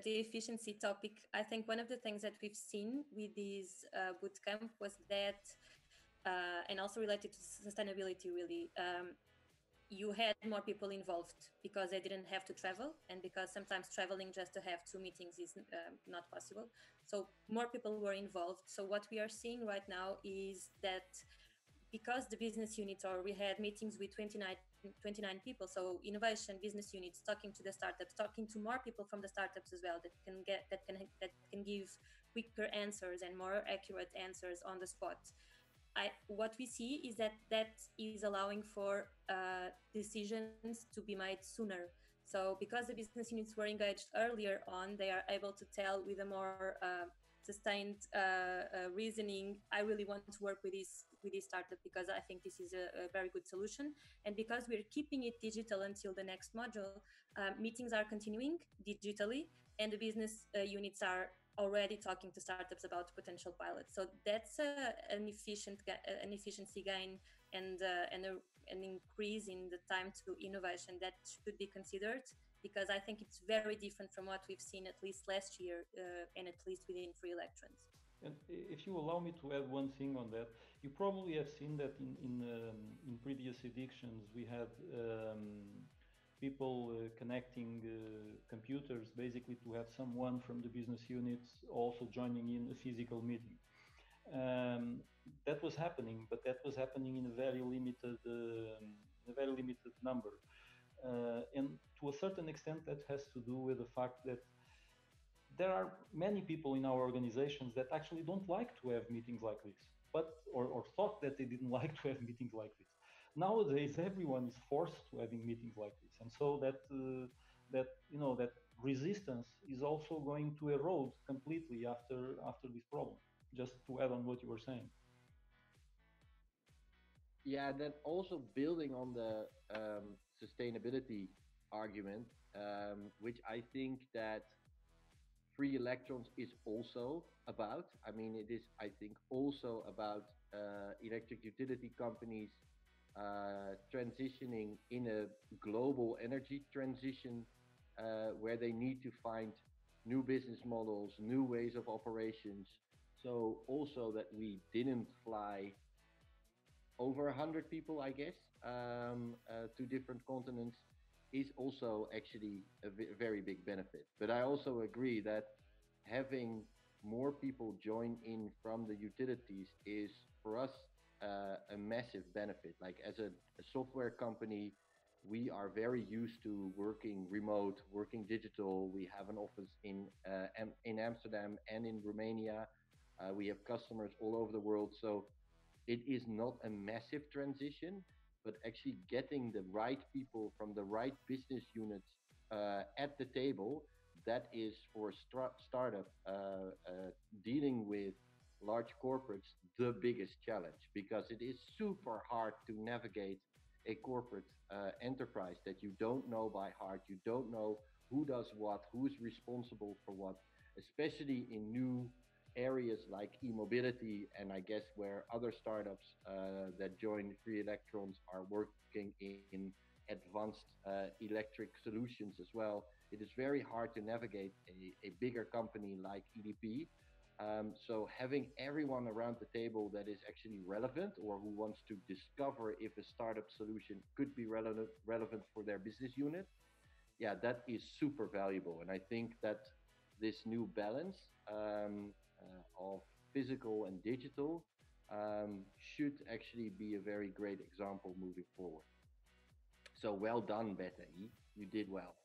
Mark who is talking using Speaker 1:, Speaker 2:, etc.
Speaker 1: the efficiency topic, I think one of the things that we've seen with this bootcamp was that, and also related to sustainability, really, you had more people involved because they didn't have to travel, and because sometimes traveling just to have 2 meetings is not possible. So more people were involved. So what we are seeing right now is that because the business units, or we had meetings with 29 people, so innovation business units talking to the startups, talking to more people from the startups as well, that can give quicker answers and more accurate answers on the spot. What we see is that is allowing for decisions to be made sooner. So because the business units were engaged earlier on, they are able to tell with a more sustained reasoning, I really want to work with this startup because I think this is a very good solution. And because we're keeping it digital until the next module, meetings are continuing digitally, and the business units are already talking to startups about potential pilots. So that's an efficiency gain and an increase in the time to innovation that should be considered, because I think it's very different from what we've seen at least last year and at least within free electrons.
Speaker 2: And if you allow me to add one thing on that, you probably have seen that in previous editions we had people connecting computers basically to have someone from the business units also joining in a physical meeting. That was happening, but that was happening in a very limited number. And to a certain extent, that has to do with the fact that there are many people in our organizations that actually don't like to have meetings like this, or thought that they didn't like to have meetings like this. Nowadays, everyone is forced to having meetings like this, and so that resistance is also going to erode completely after this problem. Just to add on what you were saying.
Speaker 3: Yeah, then also building on the sustainability argument, which I think that free electrons is also about. I mean, it is, I think, also about electric utility companies transitioning in a global energy transition where they need to find new business models, new ways of operations. So also that we didn't fly over 100 people, I guess, to different continents is also actually a very big benefit. But I also agree that having more people join in from the utilities is for us a massive benefit. Like as a software company, we are very used to working remote, working digital. We have an office in Amsterdam and in Romania. We have customers all over the world. So it is not a massive transition, but actually getting the right people from the right business units at the table, that is for a startup dealing with large corporates, the biggest challenge, because it is super hard to navigate a corporate enterprise that you don't know by heart. You don't know who does what, who is responsible for what, especially in new areas like e-mobility, and I guess where other startups that join Free Electrons are working in advanced electric solutions as well. It is very hard to navigate a bigger company like EDP. So having everyone around the table that is actually relevant or who wants to discover if a startup solution could be relevant for their business unit, yeah, that is super valuable. And I think that this new balance of physical and digital should actually be a very great example moving forward. So well done, Beta E. You did well.